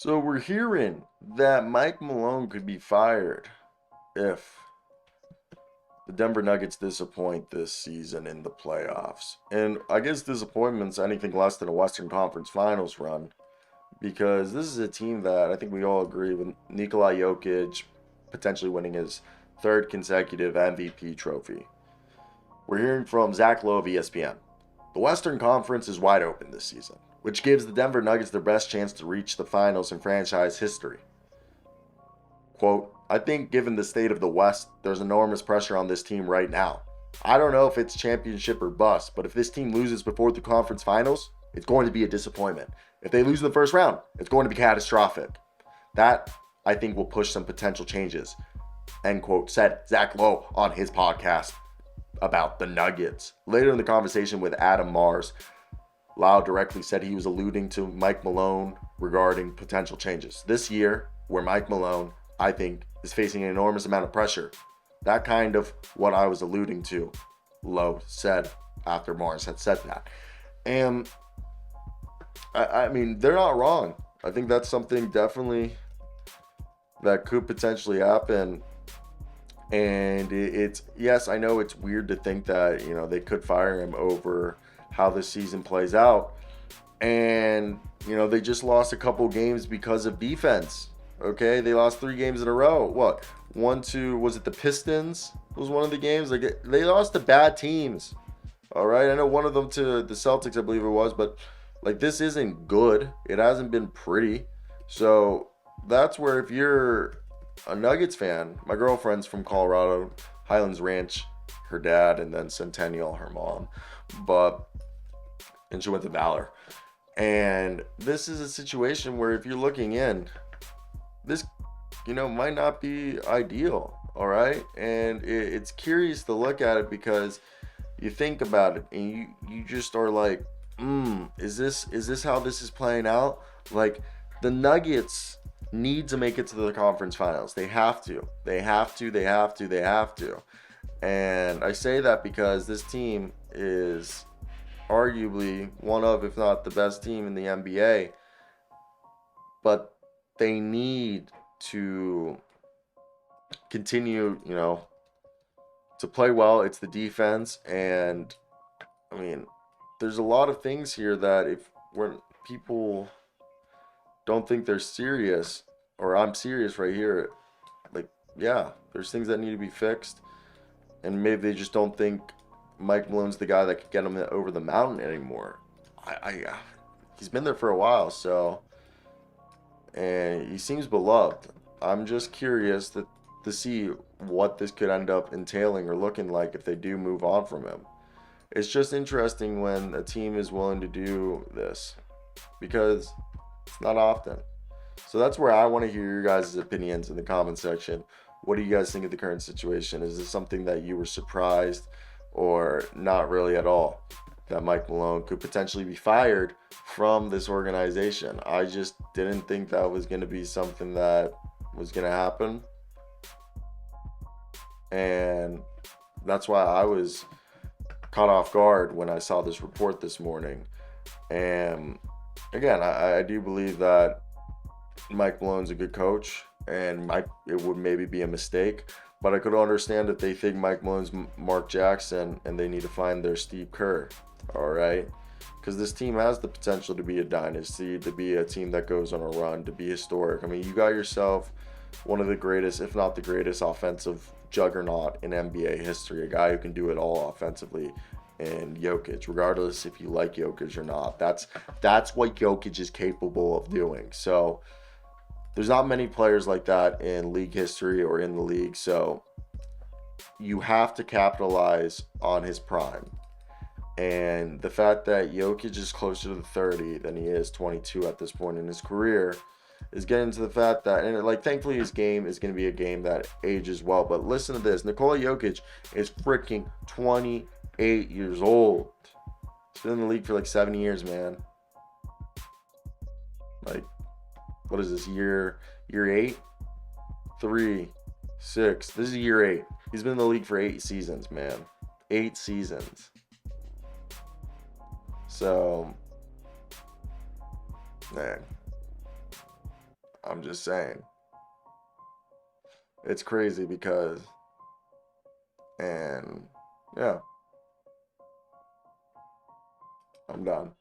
So we're hearing that Mike Malone could be fired if the Denver Nuggets disappoint this season in the playoffs. And I guess disappointment's anything less than a Western Conference Finals run because this is a team that I think we all agree with Nikola Jokic potentially winning his third consecutive MVP trophy. We're hearing from Zach Lowe of ESPN. The Western Conference is wide open this season, which gives the Denver Nuggets their best chance to reach the finals in franchise history. Quote, I think given the state of the West, there's enormous pressure on this team right now. I don't know if it's championship or bust, but if this team loses before the conference finals, it's going to be a disappointment. If they lose in the first round, it's going to be catastrophic. That, I think, will push some potential changes. End quote, said Zach Lowe on his podcast about the Nuggets. Later in the conversation with Adam Mars, Lowe directly said he was alluding to Mike Malone regarding potential changes. This year, where Mike Malone, I think, is facing an enormous amount of pressure. That kind of what I was alluding to, Lowe said after Mars had said that. And I mean, they're not wrong. I think that's something definitely that could potentially happen. And it's, yes, I know it's weird to think that, they could fire him over how the season plays out. And, they just lost a couple games because of defense. Okay, they lost 3 games in a row. What? Was it the Pistons? Was one of the games? Like, they lost to bad teams. All right, I know one of them to the Celtics, I believe it was, but like this isn't good. It hasn't been pretty. So that's where if you're a Nuggets fan, my girlfriend's from Colorado, Highlands Ranch, her dad, and then Centennial, her mom, and she went to Valor. And this is a situation where if you're looking in, this, might not be ideal, all right? And it's curious to look at it because you think about it and you just are like, is this how this is playing out? Like, the Nuggets need to make it to the conference finals. They have to. And I say that because this team is arguably one of, if not the best team in the NBA. But they need to continue, to play well. It's the defense. And, I mean, there's a lot of things here that when people don't think they're serious, or I'm serious right here, like, yeah, there's things that need to be fixed. And maybe they just don't think Mike Malone's the guy that could get them over the mountain anymore. He's been there for a while, so, and he seems beloved. I'm just curious to see what this could end up entailing or looking like if they do move on from him. It's just interesting when a team is willing to do this because it's not often. So that's where I want to hear your guys' opinions in the comment section. What do you guys think of the current situation? Is this something that you were surprised or not really at all that Mike Malone could potentially be fired from this organization? I just didn't think that was going to be something that was going to happen. And that's why I was caught off guard when I saw this report this morning. And again, I do believe that Mike Malone's a good coach, and it would maybe be a mistake. But I could understand if they think Mike Malone's Mark Jackson and they need to find their Steve Kerr, all right? Because this team has the potential to be a dynasty, to be a team that goes on a run, to be historic. I mean, you got yourself one of the greatest, if not the greatest, offensive juggernaut in NBA history, a guy who can do it all offensively, and Jokic, regardless if you like Jokic or not. That's what Jokic is capable of doing. So there's not many players like that in league history or in the league. So you have to capitalize on his prime. And the fact that Jokic is closer to 30 than he is 22 at this point in his career is getting to the fact that, and like, thankfully his game is going to be a game that ages well. But listen to this. Nikola Jokic is freaking 28 years old. He's been in the league for like 7 years, man. Like, what is this, year 8? 3, 6. This is year 8. He's been in the league for 8 seasons, man. 8 seasons. So, man, I'm just saying. It's crazy because, and yeah, I'm done.